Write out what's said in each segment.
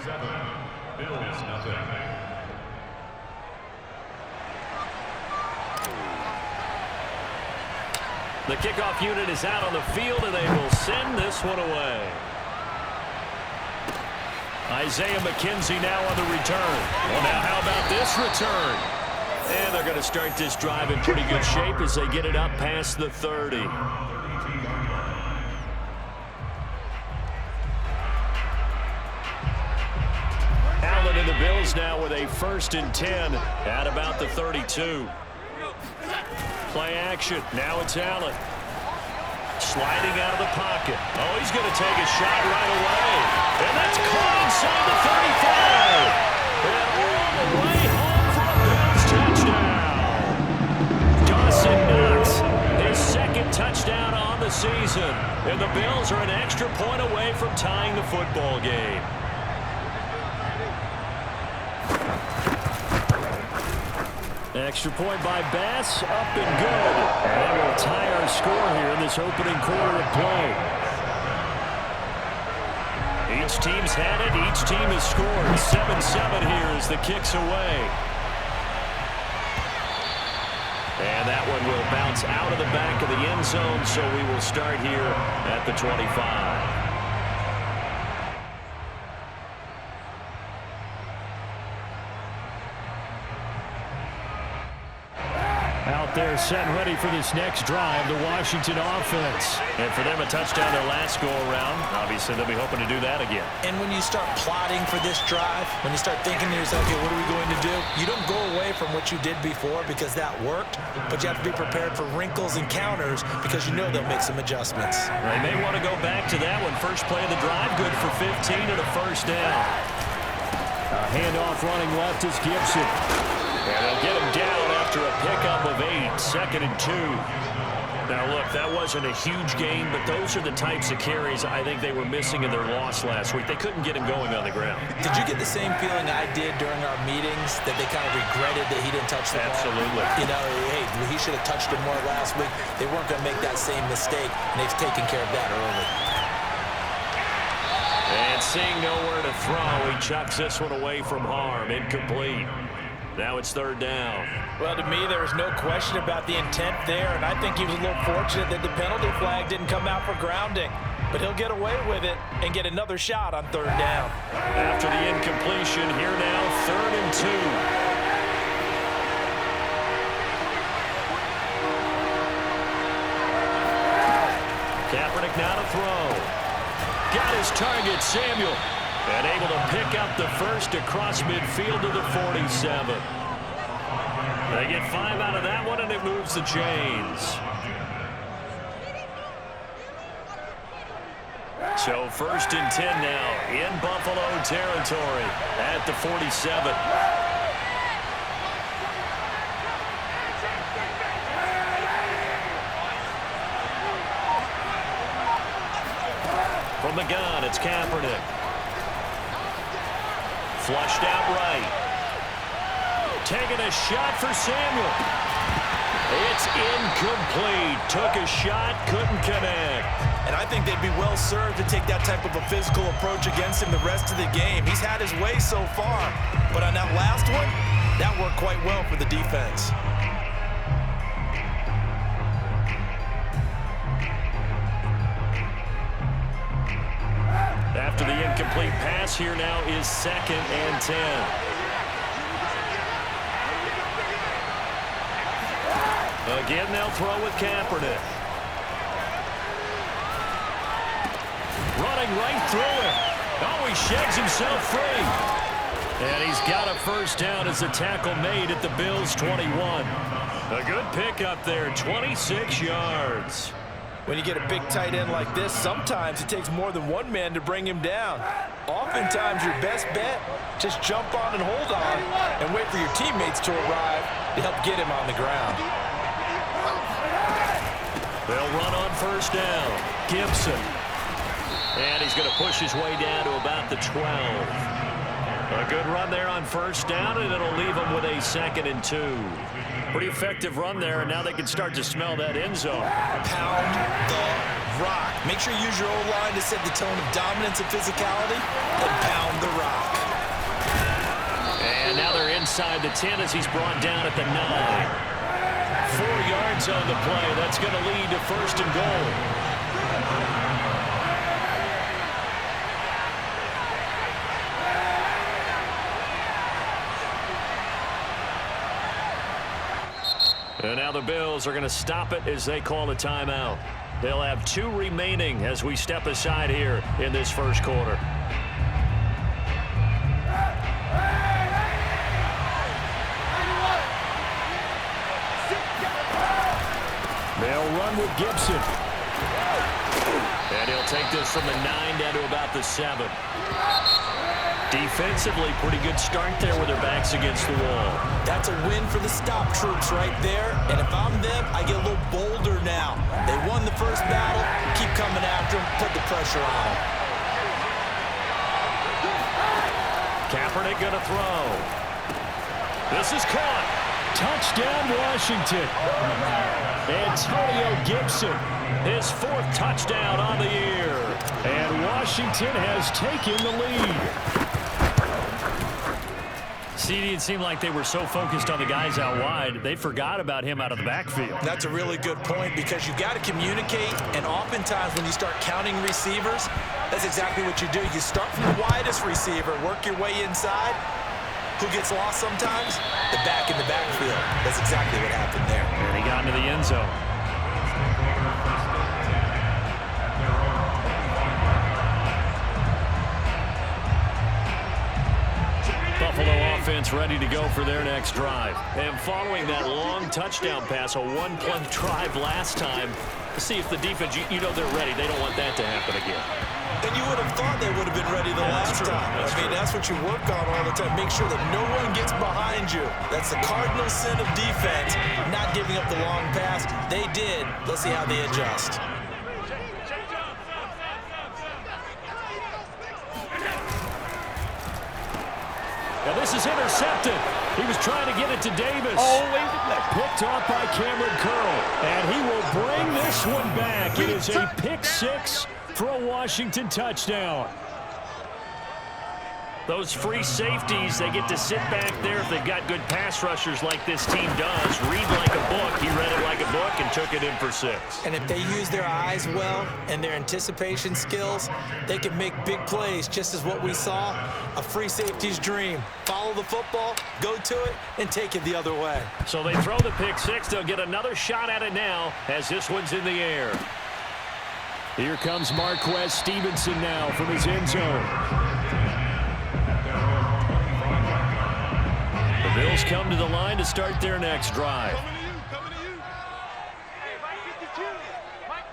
Bills nothing. The kickoff unit is out on the field, and they will send this one away. Isaiah McKenzie now on the return. Well, now how about this return? And they're going to start this drive in pretty good shape as they get it up past the 30. Allen and the Bills now with a 1st and 10 at about the 32. Play action. Now it's Allen. Sliding out of the pocket. Oh, he's going to take a shot right away. And that's caught inside the 35. And all the way home for a Bills touchdown. Dawson Knox, his 2nd touchdown on the season. And the Bills are an extra point away from tying the football game. Extra point by Bass, up and good. And that will tie our score here in this opening quarter of play. Each team's had it. Each team has scored. 7-7 here as the kick's away. And that one will bounce out of the back of the end zone, so we will start here at the 25. Out there set and ready for this next drive, the Washington offense. And for them, a touchdown their last go-around. Obviously, they'll be hoping to do that again. And when you start plotting for this drive, when you start thinking to yourself, okay, what are we going to do? You don't go away from what you did before because that worked, but you have to be prepared for wrinkles and counters because you know they'll make some adjustments. They may want to go back to that one. First play of the drive, good for 15 and a 1st down. A handoff running left is Gibson. And they'll get him down after a pickup of 8, 2nd and 2. Now, look, that wasn't a huge gain, but those are the types of carries I think they were missing in their loss last week. They couldn't get him going on the ground. Did you get the same feeling I did during our meetings, that they kind of regretted that he didn't touch the ball? Absolutely. You know, hey, he should have touched it more last week. They weren't going to make that same mistake, and they've taken care of that early. And seeing nowhere to throw, he chucks this one away from harm. Incomplete. Now it's 3rd down. Well, to me, there was no question about the intent there, and I think he was a little fortunate that the penalty flag didn't come out for grounding. But he'll get away with it and get another shot on 3rd down. After the incompletion, here now, 3rd and 2. Kaepernick now to throw. Got his target, Samuel. And able to pick up the 1st across midfield to the 47. They get 5 out of that one, and it moves the chains. So 1st and 10 now in Buffalo territory at the 47. From the gun, it's Kaepernick. Flushed out right. Taking a shot for Samuel. It's incomplete. Took a shot, couldn't connect. And I think they'd be well served to take that type of a physical approach against him the rest of the game. He's had his way so far. But on that last one, that worked quite well for the defense. After the incomplete pass, here now is 2nd and 10. Again, they'll throw with Kaepernick. Running right through it. Oh, he sheds himself free. And he's got a 1st down as the tackle made at the Bills' 21. A good pickup there, 26 yards. When you get a big tight end like this, sometimes it takes more than one man to bring him down. Oftentimes, your best bet, just jump on and hold on and wait for your teammates to arrive to help get him on the ground. They'll run on 1st down. Gibson. And he's going to push his way down to about the 12. A good run there on 1st down, and it'll leave him with a 2nd and 2. Pretty effective run there, and now they can start to smell that end zone. Pound the rock. Make sure you use your O-line to set the tone of dominance and physicality, and pound the rock. inside the 10 as he's brought down at the 9. 4 yards on the play. That's going to lead to 1st and goal. And now the Bills are going to stop it as they call a timeout. They'll have 2 remaining as we step aside here in this first quarter. They'll run with Gibson. And he'll take this from the 9 down to about the 7. Defensively, pretty good start there with their backs against the wall. That's a win for the stop troops right there. And if I'm them, I get a little bolder now. They won the first battle. Keep coming after them. Put the pressure on them. Kaepernick going to throw. This is caught. Touchdown, Washington. Antonio Gibson, his 4th touchdown on the year. And Washington has taken the lead. CD, it seemed like they were so focused on the guys out wide, they forgot about him out of the backfield. That's a really good point because you got to communicate, and oftentimes when you start counting receivers, that's exactly what you do. You start from the widest receiver, work your way inside. Who gets lost sometimes? The back in the backfield. That's exactly what happened there. And he got into the end zone. Buffalo offense ready to go for their next drive. And following that long touchdown pass, a 1-play drive last time, to see if the defense, you know they're ready. They don't want that to happen again. And you would have thought they would have been ready the last time. I mean, that's what you work on all the time. Make sure that no one gets behind you. That's the cardinal sin of defense, not giving up the long pass. They did. Let's see how they adjust. Now this is intercepted. He was trying to get it to Davis. Always picked off by Cameron Curl. And he will bring this one back. It is a pick 6 for a Washington touchdown. Those free safeties, they get to sit back there if they've got good pass rushers like this team does. Read like a book. He read it like a book and took it in for 6. And if they use their eyes well and their anticipation skills, they can make big plays, just as what we saw, a free safety's dream. Follow the football, go to it, and take it the other way. So they throw the pick 6. They'll get another shot at it now as this one's in the air. Here comes Marquez Stevenson now from his end zone. The Bills come to the line to start their next drive. Coming to you. Hey, Mike 52. Mike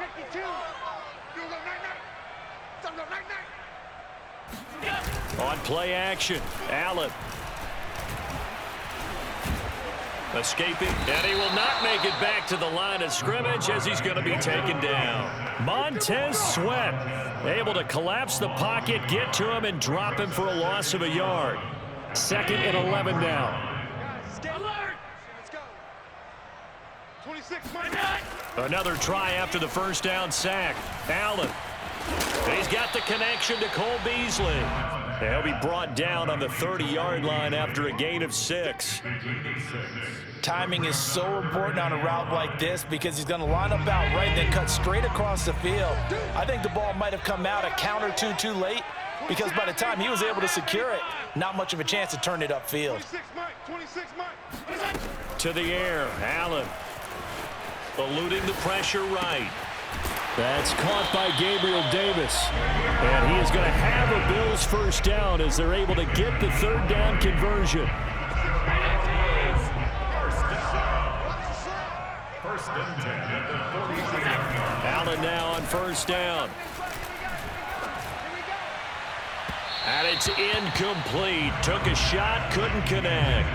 52. On play action, Allen. Escaping, and he will not make it back to the line of scrimmage as he's going to be taken down. Montez Sweat able to collapse the pocket, get to him, and drop him for a loss of a yard. 2nd and 11 now. Alert! Let's go. 26, Another try after the first down sack. Allen. He's got the connection to Cole Beasley. He'll be brought down on the 30-yard line after a gain of 6. Timing is so important on a route like this because he's going to line up out right, then cut straight across the field. I think the ball might have come out a count or two too late because by the time he was able to secure it, not much of a chance to turn it upfield. 26, Mike. To the air, Allen. Eluding the pressure right. That's caught by Gabriel Davis. And he is going to have a Bills first down as they're able to get the 3rd down conversion. First and 10 at the 40. Allen now on first down. And it's incomplete. Took a shot, couldn't connect.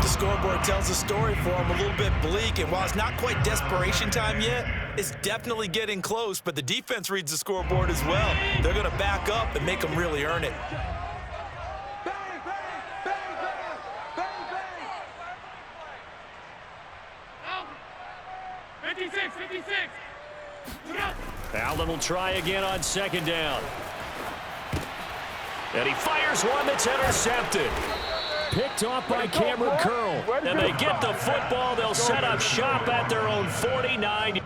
The scoreboard tells a story for him, a little bit bleak, and while it's not quite desperation time yet, it's definitely getting close, but the defense reads the scoreboard as well. They're going to back up and make them really earn it. Bang, bang, bang, bang, bang, bang. 56, 56. Allen will try again on 2nd down. And he fires one that's intercepted. Picked off by Cameron Curl. And they get the football. They'll set up shop at their own 49.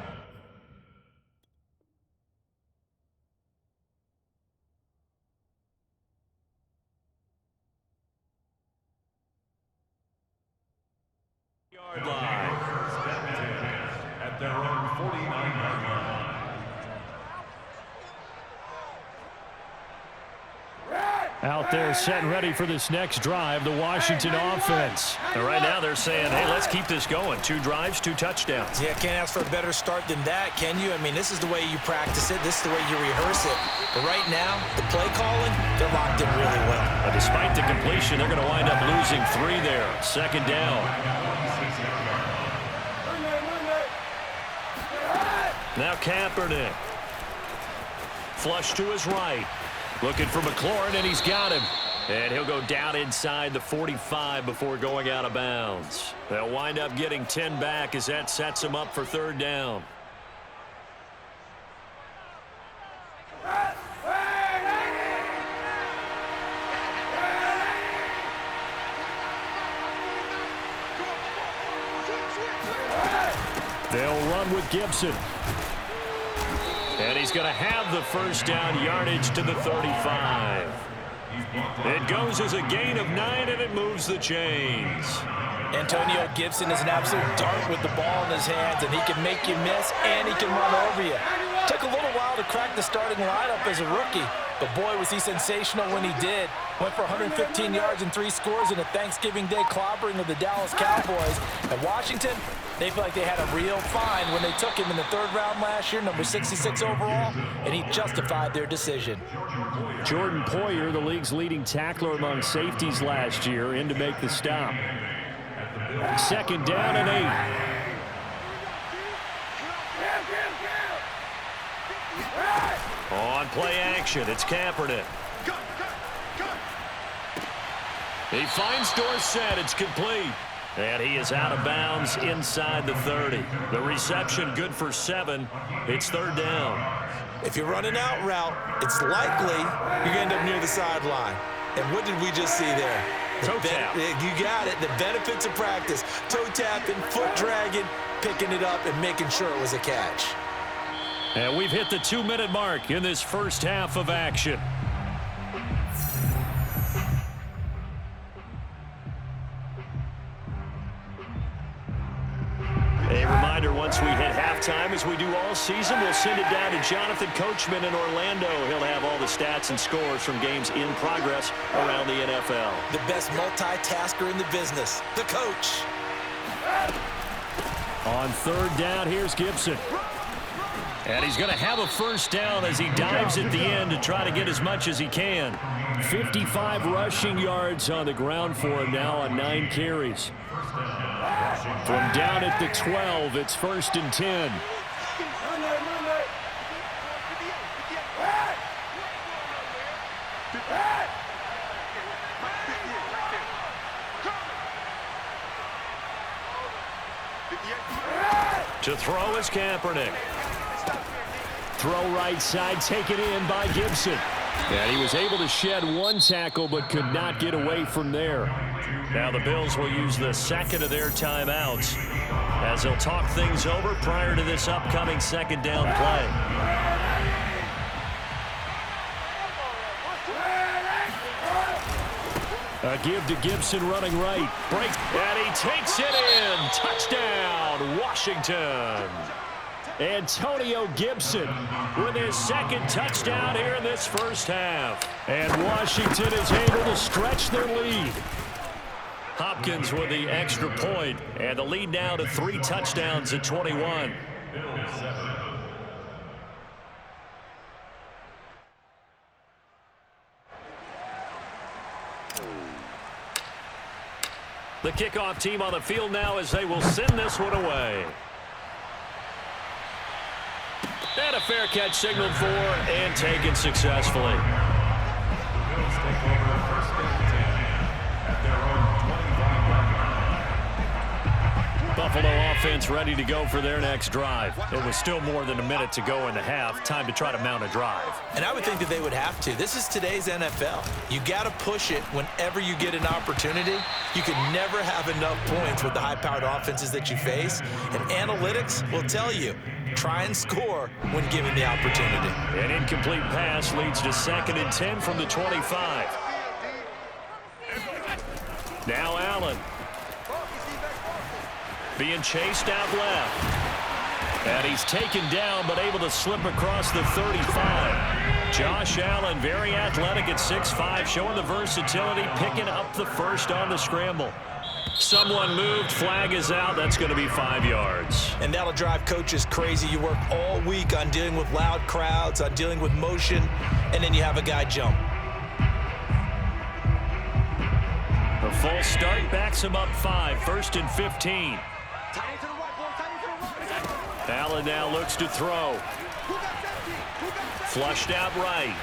Yard line. At their own 49-yard line. Out there set and ready for this next drive, the Washington offense. And right now they're saying, hey, let's keep this going. 2 drives, 2 touchdowns. Yeah, can't ask for a better start than that, can you? I mean, this is the way you practice it. This is the way you rehearse it. But right now, the play calling, they're locked in really well. But despite the completion, they're going to wind up losing 3 there. 2nd down. Now Kaepernick. Flush to his right. Looking for McLaurin, and he's got him. And he'll go down inside the 45 before going out of bounds. They'll wind up getting 10 back as that sets him up for 3rd down. They'll run with Gibson. And he's going to have the 1st down, yardage to the 35. It goes as a gain of 9, and it moves the chains. Antonio Gibson is an absolute dart with the ball in his hands, and he can make you miss, and he can run over you. Took a little while to crack the starting lineup as a rookie, but boy, was he sensational when he did. Went for 115 yards and 3 scores in a Thanksgiving Day clobbering of the Dallas Cowboys. And Washington, they feel like they had a real find when they took him in the 3rd round last year, number 66 overall, and he justified their decision. Jordan Poyer, the league's leading tackler among safeties last year, in to make the stop. 2nd down and 8. On play action, it's Kaepernick. He finds Dorsett, it's complete. And he is out of bounds inside the 30. The reception good for 7. It's 3rd down. If you're running out route, it's likely you're going to end up near the sideline. And what did we just see there? Toe tap. You got it. The benefits of practice. Toe tapping, foot dragging, picking it up, and making sure it was a catch. And we've hit the 2-minute mark in this first half of action. A reminder, once we hit halftime, as we do all season, we'll send it down to Jonathan Coachman in Orlando. He'll have all the stats and scores from games in progress around the NFL. The best multitasker in the business, the coach. On 3rd down, here's Gibson. And he's going to have a 1st down as he dives at the end to try to get as much as he can. 55 rushing yards on the ground for him now on 9 carries. From down at the 12, it's 1st and 10. To throw is Kaepernick. Throw right side, taken in by Gibson. And he was able to shed 1 tackle, but could not get away from there. Now the Bills will use the 2nd of their timeouts as they'll talk things over prior to this upcoming 2nd down play. A give to Gibson running right. Breaks, and he takes it in. Touchdown, Washington. Antonio Gibson with his 2nd touchdown here in this first half. And Washington is able to stretch their lead. Hopkins with the extra point, and the lead now to 3 touchdowns at 21. The kickoff team on the field now as they will send this one away. And a fair catch signaled for and taken successfully. Bills take over 1st and 10 at their own 25-yard line. Buffalo offense ready to go for their next drive. It was still more than a minute to go in the half. Time to try to mount a drive. And I would think that they would have to. This is today's NFL. You got to push it whenever you get an opportunity. You can never have enough points with the high-powered offenses that you face. And analytics will tell you, try and score when given the opportunity. An incomplete pass leads to 2nd and 10 from the 25. Now Allen. Being chased out left. And he's taken down, but able to slip across the 35. Josh Allen, very athletic at 6'5", showing the versatility, picking up the first on the scramble. Someone moved, flag is out. That's going to be 5 yards. And that'll drive coaches crazy. You work all week on dealing with loud crowds, on dealing with motion, and then you have a guy jump. A full start backs him up 5, 1st and 15. Allen now looks to throw. Flushed out right.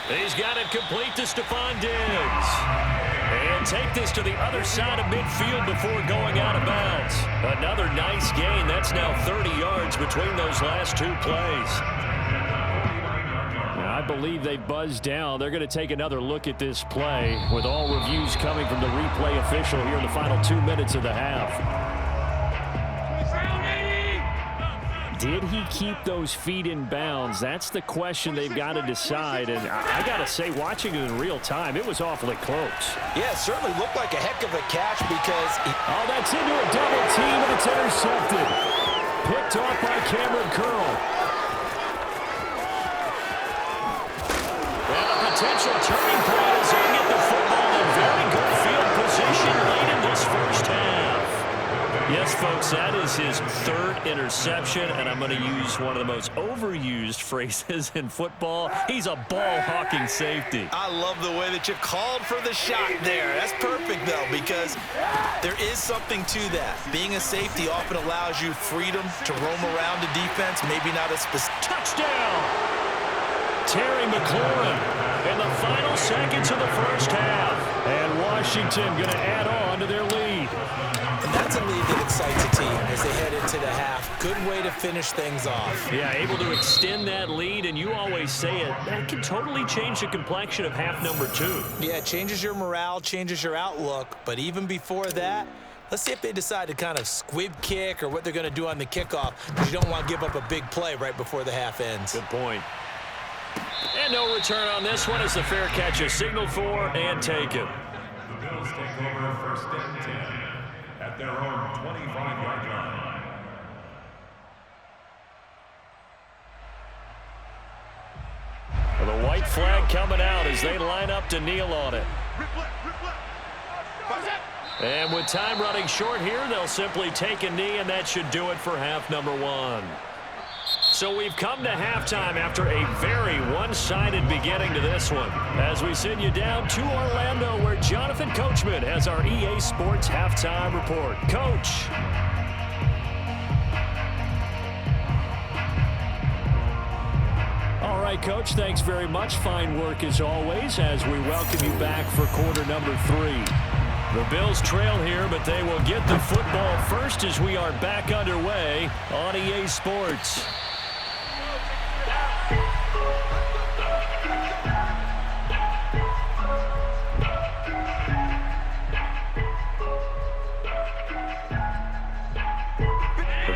He's got it complete to Stephon Diggs. And take this to the other side of midfield before going out of bounds. Another nice gain. That's now 30 yards between those last 2 plays. I believe they buzzed down. They're going to take another look at this play with all reviews coming from the replay official here in the final 2 minutes of the half. Did he keep those feet in bounds? That's the question they've got to decide. And I got to say, watching it in real time, it was awfully close. Yeah, it certainly looked like a heck of a catch because... Oh, that's into a double team, and it's intercepted. Picked off by Cameron Curl. And a potential turning point as they get the football in very good field position late in this first half. Yes, folks, that is his 3rd interception, and I'm going to use one of the most overused phrases in football. He's a ball-hawking safety. I love the way that you called for the shot there. That's perfect, though, because there is something to that. Being a safety often allows you freedom to roam around the defense, maybe not a specific... Touchdown! Terry McLaurin in the final seconds of the first half. And Washington going to add on to their lead. And that's a lead that excites a team as they head into the half. Good way to finish things off. Yeah, able to extend that lead, and you always say it, that can totally change the complexion of half number 2. Yeah, it changes your morale, changes your outlook, but even before that, let's see if they decide to kind of squib kick or what they're going to do on the kickoff, because you don't want to give up a big play right before the half ends. Good point. And no return on this one as the fair catch is signaled for and taken. The Bills take over 1st and 10 at their own 25-yard line. Well, the white flag coming out as they line up to kneel on it. And with time running short here, they'll simply take a knee, and that should do it for half number 1. So we've come to halftime after a very one-sided beginning to this one. As we send you down to Orlando, where Jonathan Coachman has our EA Sports halftime report. Coach. All right, Coach, thanks very much. Fine work as always as we welcome you back for quarter number 3. The Bills trail here, but they will get the football first as we are back underway on EA Sports.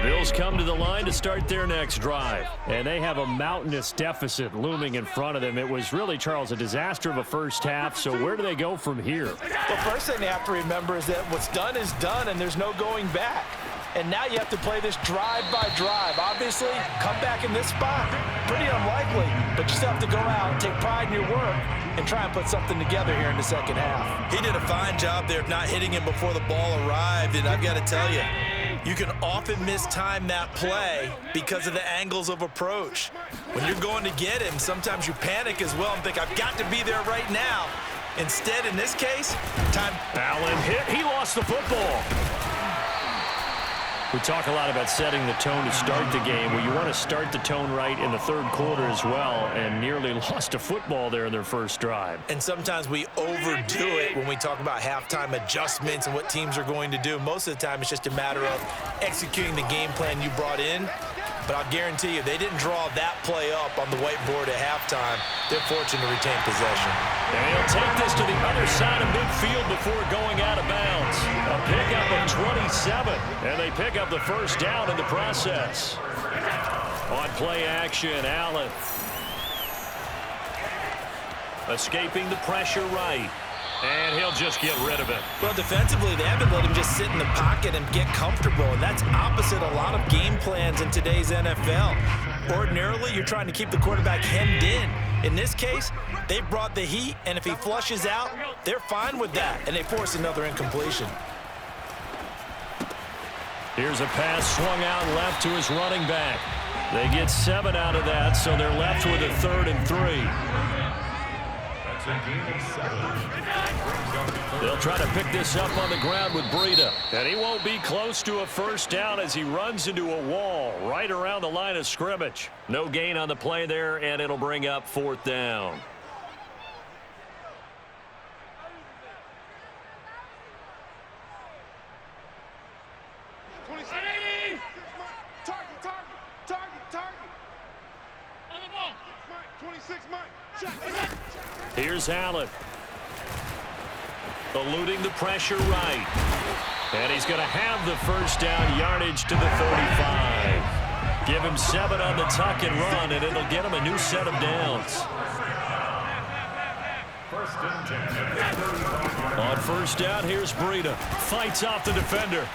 Bills come to the line to start their next drive, and they have a mountainous deficit looming in front of them. It was really, Charles, a disaster of a first half, so where do they go from here? The first thing they have to remember is that what's done is done, and there's no going back. And now you have to play this drive by drive. Obviously, come back in this spot, pretty unlikely, but you still have to go out, take pride in your work, and try and put something together here in the second half. He did a fine job there of not hitting him before the ball arrived, and I've got to tell you, you can often mistime that play because of the angles of approach. When you're going to get him, sometimes you panic as well and think, I've got to be there right now. Instead, in this case, time. Allen hit. He lost the football. We talk a lot about setting the tone to start the game. Well, you want to start the tone right in the third quarter as well, and nearly lost a football there in their first drive. And sometimes we overdo it when we talk about halftime adjustments and what teams are going to do. Most of the time, it's just a matter of executing the game plan you brought in. But I'll guarantee you, they didn't draw that play up on the whiteboard at halftime. They're fortunate to retain possession. And he'll take this to the other side of midfield before going out of bounds. A pickup of 27, and they pick up the first down in the process. On play action, Allen. Escaping the pressure right. And he'll just get rid of it. Well, defensively, they haven't let him just sit in the pocket and get comfortable, and that's opposite a lot of game plans in today's NFL. Ordinarily, you're trying to keep the quarterback hemmed in. In this case, they brought the heat, and if he flushes out, they're fine with that, and they force another incompletion. Here's a pass swung out left to his running back. They get 7 out of that, so they're left with a 3rd and 3. They'll try to pick this up on the ground with Breida. And he won't be close to a first down as he runs into a wall right around the line of scrimmage. No gain on the play there, and it'll bring up 4th down. Here's Allen. Eluding the pressure right. And he's going to have the first down, yardage to the 35. Give him 7 on the tuck and run, and it'll get him a new set of downs. On first down, here's Breida. Fights off the defender.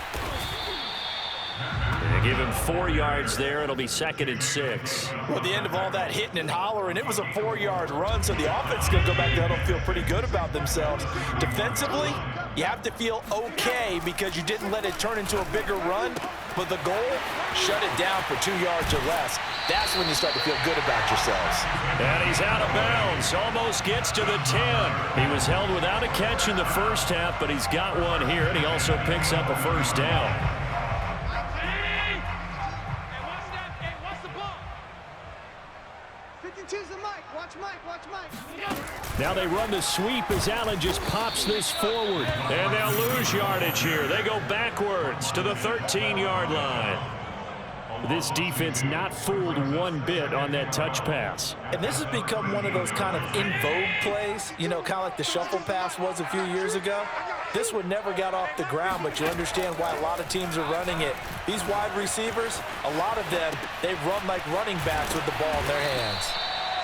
They give him 4 yards there. It'll be 2nd and 6. Well, at the end of all that hitting and hollering, it was a 4-yard run, so the offense is going to go back there and feel pretty good about themselves. Defensively, you have to feel okay because you didn't let it turn into a bigger run, but the goal, shut it down for 2 yards or less. That's when you start to feel good about yourselves. And he's out of bounds. Almost gets to the 10. He was held without a catch in the first half, but he's got one here, and he also picks up a first down. Now they run the sweep as Allen just pops this forward. And they'll lose yardage here. They go backwards to the 13-yard line. This defense not fooled one bit on that touch pass. And this has become one of those kind of in vogue plays, you know, kind of like the shuffle pass was a few years ago. This one never got off the ground, but you understand why a lot of teams are running it. These wide receivers, a lot of them, they run like running backs with the ball in their hands.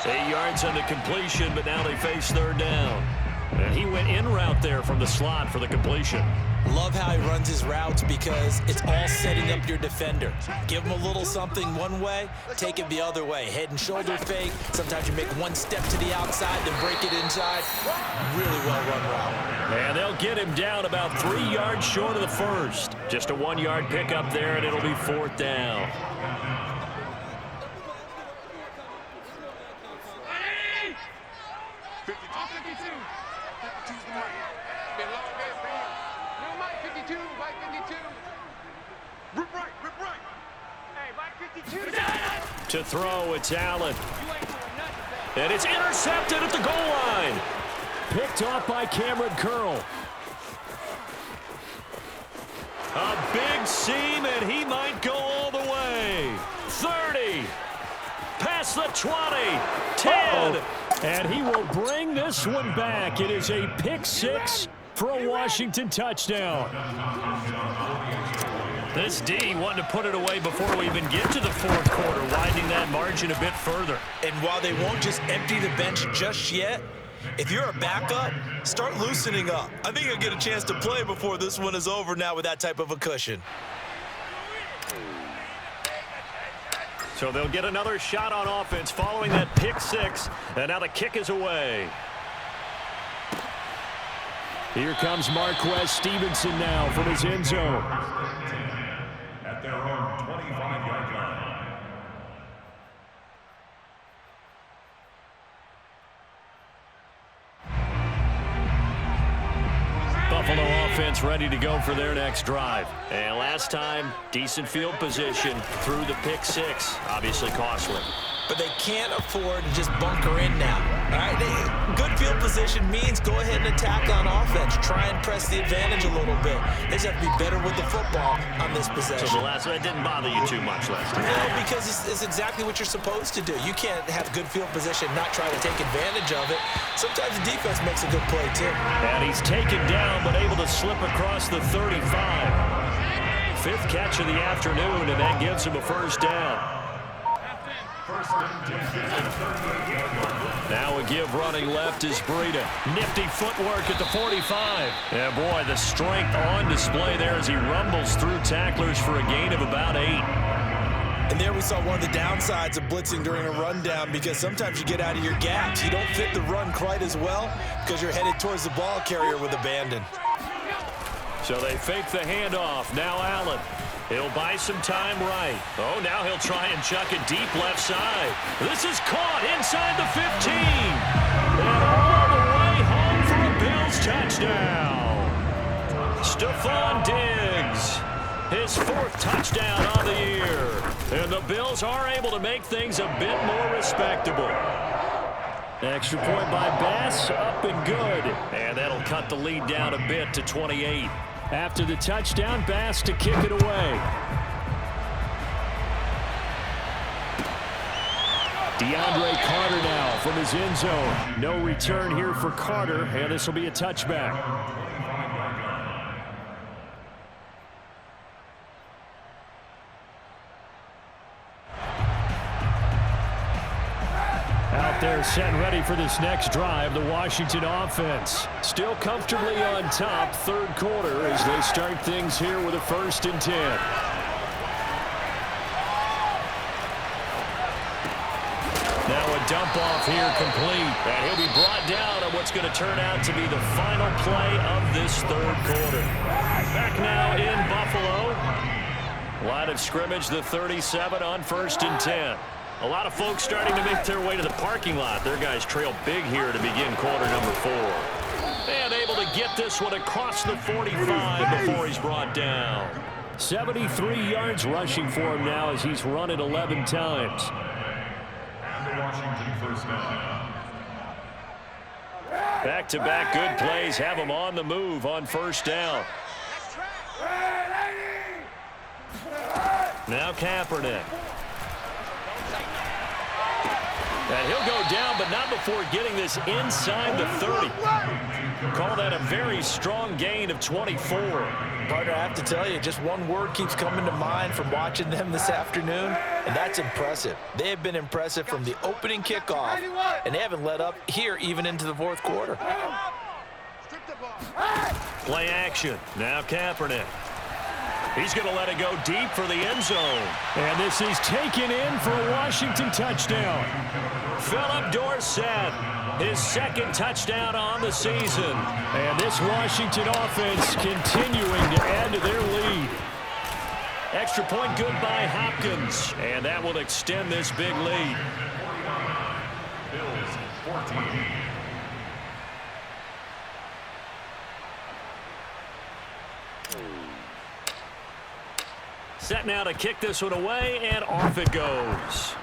8 yards on the completion, but now they face 3rd down. And he went in route there from the slot for the completion. Love how he runs his routes because it's all setting up your defender. Give him a little something one way, take it the other way. Head and shoulder fake. Sometimes you make one step to the outside, then break it inside. Really well run route. And they'll get him down about 3 yards short of the first. Just a 1-yard pickup there, and it'll be 4th down. To throw, it's Allen. And it's intercepted at the goal line. Picked off by Cameron Curl. A big seam, and he might go all the way. 30. Past the 20. 10. And he will bring this one back. It is a pick 6 for a Washington touchdown. This D wanted to put it away before we even get to the 4th quarter, widening that margin a bit further. And while they won't just empty the bench just yet, if you're a backup, start loosening up. I think you'll get a chance to play before this one is over now with that type of a cushion. So they'll get another shot on offense following that pick 6, and now the kick is away. Here comes Marquez Stevenson now from his end zone. At their own 25-yard line. Buffalo defense ready to go for their next drive. And last time, decent field position through the pick six. Obviously costly. But they can't afford to just bunker in now. All right, good field position means go ahead and attack on offense. Try and press the advantage a little bit. They just have to be better with the football on this possession. So the last one, it didn't bother you too much last time. No, because it's exactly what you're supposed to do. You can't have good field position, not try to take advantage of it. Sometimes the defense makes a good play, too. And he's taken down, but able to slip across the 35. Fifth catch of the afternoon, and that gives him a first down. Now a give running left is Breida. Nifty footwork at the 45. Yeah, boy, the strength on display there as he rumbles through tacklers for a gain of about 8. And there we saw one of the downsides of blitzing during a rundown, because sometimes you get out of your gaps. You don't fit the run quite as well because you're headed towards the ball carrier with abandon. So they fake the handoff. Now Allen. He'll buy some time right. Oh, now he'll try and chuck it deep left side. This is caught inside the 15. And all the way home for a Bills touchdown. Stephon Diggs, his 4th touchdown on the year. And the Bills are able to make things a bit more respectable. Extra point by Bass, up and good. And that'll cut the lead down a bit to 28. After the touchdown, Bass to kick it away. DeAndre Carter now from his end zone. No return here for Carter, and this will be a touchback. Out there set and ready for this next drive, the Washington offense. Still comfortably on top, 3rd quarter, as they start things here with a 1st and 10. Now a dump off here complete. And he'll be brought down on what's going to turn out to be the final play of this 3rd quarter. Back now in Buffalo. Line of scrimmage, the 37 on 1st and 10. A lot of folks starting to make their way to the parking lot. Their guys trail big here to begin quarter number 4. And able to get this one across the 45 before he's brought down. 73 yards rushing for him now as he's run it 11 times. And the Washington first down. Back-to-back good plays have him on the move on 1st down. Now Kaepernick. And he'll go down, but not before getting this inside the 30. Call that a very strong gain of 24. Partner, I have to tell you, just one word keeps coming to mind from watching them this afternoon, and that's impressive. They have been impressive from the opening kickoff, and they haven't let up here even into the 4th quarter. Play action. Now Kaepernick. He's going to let it go deep for the end zone. And this is taken in for a Washington touchdown. Philip Dorsett, his 2nd touchdown on the season. And this Washington offense continuing to add to their lead. Extra point good by Hopkins. And that will extend this big lead. Bills 14. Set now to kick this one away, and off it goes.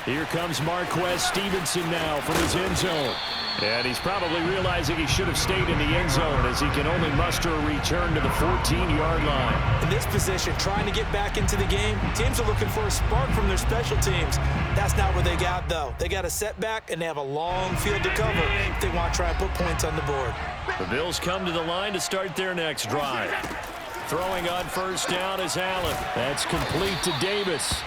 Here comes Marquez Stevenson now from his end zone. And he's probably realizing he should have stayed in the end zone as he can only muster a return to the 14-yard line. In this position, trying to get back into the game, teams are looking for a spark from their special teams. That's not what they got, though. They got a setback, and they have a long field to cover if they want to try and put points on the board. The Bills come to the line to start their next drive. Throwing on 1st down is Allen. That's complete to Davis.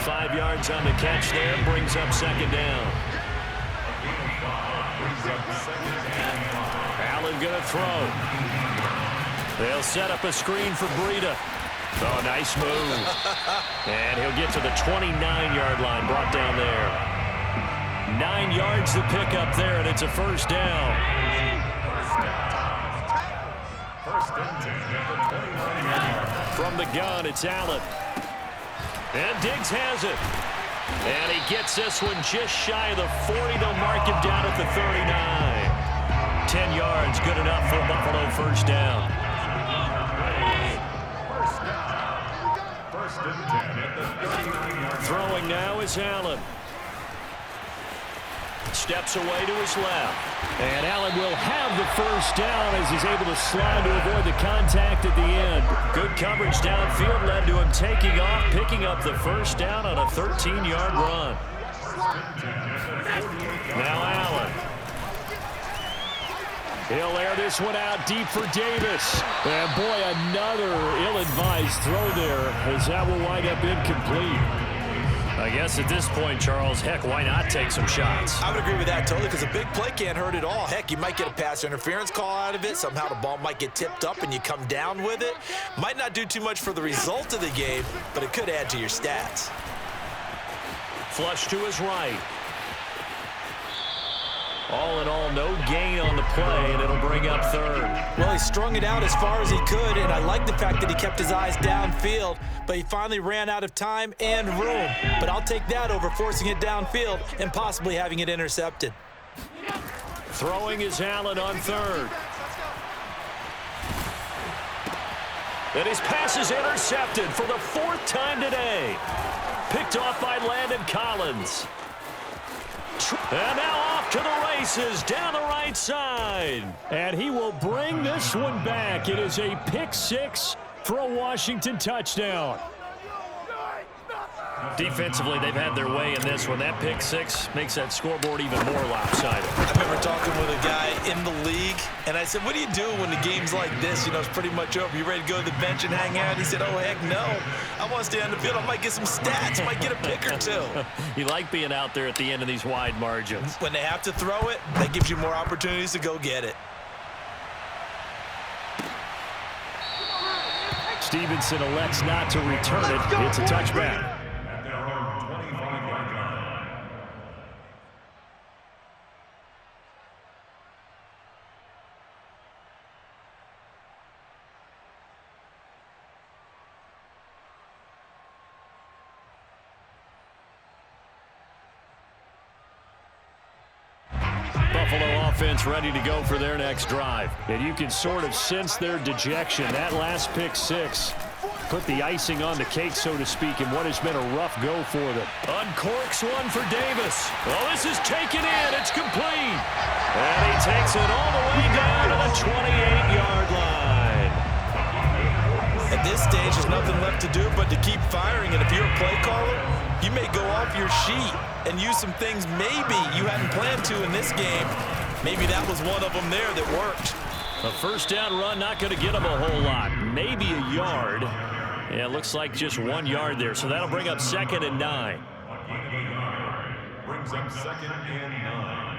5 yards on the catch there, brings up 2nd down. Allen gonna throw. They'll set up a screen for Breida. Oh, nice move. And he'll get to the 29-yard line, brought down there. 9 yards to pick up there, and it's a 1st down. From the gun, it's Allen. And Diggs has it. And he gets this one just shy of the 40. They'll mark him down at the 39. 10 yards, good enough for Buffalo first down. First and 10 at the 39-yard. Throwing now is Allen. Steps away to his left. And Allen will have the first down as he's able to slide to avoid the contact at the end. Good coverage downfield led to him taking off, picking up the first down on a 13-yard run. Now Allen. He'll air this one out deep for Davis. And boy, another ill-advised throw there as that will wind up incomplete. I guess at this point, Charles, heck, why not take some shots? I would agree with that totally because a big play can't hurt at all. Heck, you might get a pass interference call out of it. Somehow the ball might get tipped up and you come down with it. Might not do too much for the result of the game, but it could add to your stats. Flush to his right. All in all, no gain on the play, and it'll bring up third. Well, he strung it out as far as he could, and I like the fact that he kept his eyes downfield, but he finally ran out of time and room. But I'll take that over forcing it downfield and possibly having it intercepted. Throwing is Allen on third. And his pass is intercepted for the fourth time today. Picked off by Landon Collins. And now off to the races down the right side. And he will bring this one back. It is a pick six for a Washington touchdown. Defensively, they've had their way in this one. That pick six makes that scoreboard even more lopsided. I remember talking with a guy in the league, and I said, what do you do when the game's like this? You know, it's pretty much over. You ready to go to the bench and hang out? He said, oh, heck no. I want to stay on the field. I might get some stats. I might get a pick or two. You like being out there at the end of these wide margins. When they have to throw it, that gives you more opportunities to go get it. Stevenson elects not to return it. It's a touchback. Buffalo offense ready to go for their next drive. And you can sort of sense their dejection. That last pick six put the icing on the cake, so to speak, in what has been a rough go for them. Uncorks one for Davis. Oh, this is taken in. It's complete. And he takes it all the way down to the 28-yard line. At this stage, there's nothing left to do but to keep firing. And if you're a play caller, you may go off your sheet and use some things maybe you hadn't planned to in this game. Maybe that was one of them there that worked. A first down run, not going to get him a whole lot. Maybe a yard. Yeah, it looks like just 1 yard there. So that'll bring up 2nd and 9. Brings up 2nd and 9.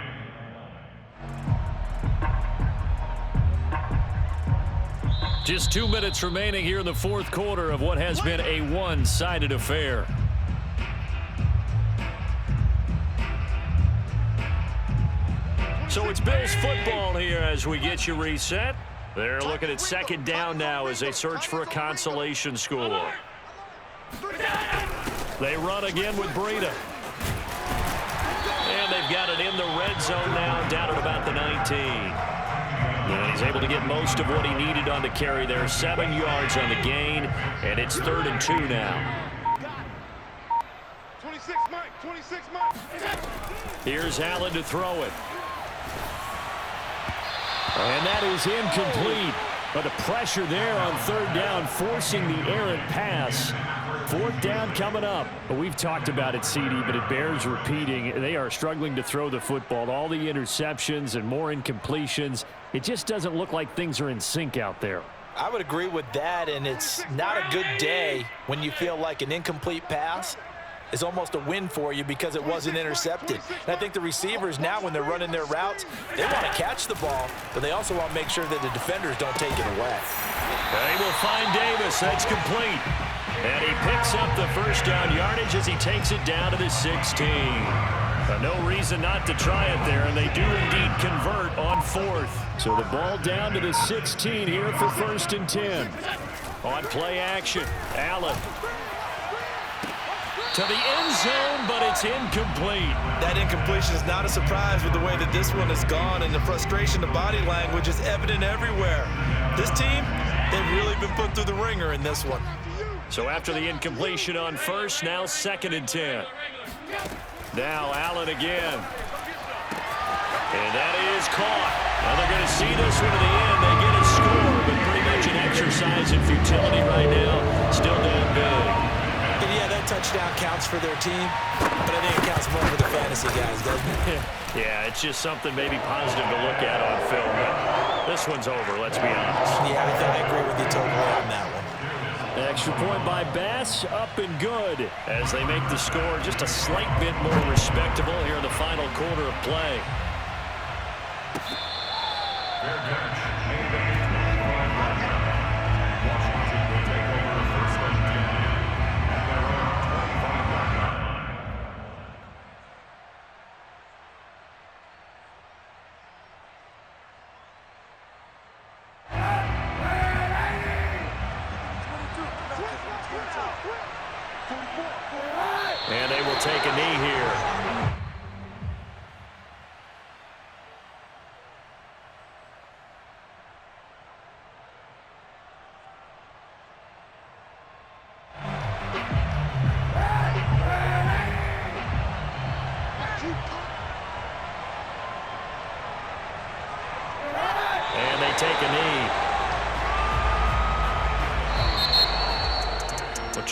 Just 2 minutes remaining here in the fourth quarter of what has been a one-sided affair. So it's Bills football here as we get you reset. They're looking at 2nd down now as they search for a consolation score. They run again with Breida. And they've got it in the red zone now, down at about the 19. And he's able to get most of what he needed on the carry there. 7 yards on the gain, and it's 3rd and 2 now. 26 Mike. Here's Allen to throw it. And that is incomplete. But the pressure there on 3rd down, forcing the errant pass. 4th down coming up. But we've talked about it, CD, but it bears repeating. They are struggling to throw the football. All the interceptions and more incompletions. It just doesn't look like things are in sync out there. I would agree with that, and it's not a good day when you feel like an incomplete pass is almost a win for you because it wasn't intercepted. And I think the receivers now, when they're running their routes, they want to catch the ball, but they also want to make sure that the defenders don't take it away. They will find Davis. That's complete. And he picks up the first down yardage as he takes it down to the 16. But no reason not to try it there, and they do indeed convert on 4th. So the ball down to the 16 here for 1st and 10. On play action, Allen. to the end zone, but it's incomplete. That incompletion is not a surprise with the way that this one has gone, and the frustration, the body language is evident everywhere. This team, they've really been put through the ringer in this one. So after the incompletion on first, now 2nd and 10. Now Allen again. And that is caught. Now they're going to see this one to the end. They get a score, but pretty much an exercise in futility right now. Still down big. And yeah, that touchdown counts for their team, but I think it counts more for the fantasy guys, doesn't it? Yeah, it's just something maybe positive to look at on film. But this one's over, let's be honest. Yeah, I agree with you totally on that one. Extra point by Bass, up and good, as they make the score just a slight bit more respectable here in the final quarter of play. Fair catch. Made at the 25-yard line. Washington will take over 1st and 10 at their own 25-yard line. And they will take a knee here. And they take a knee.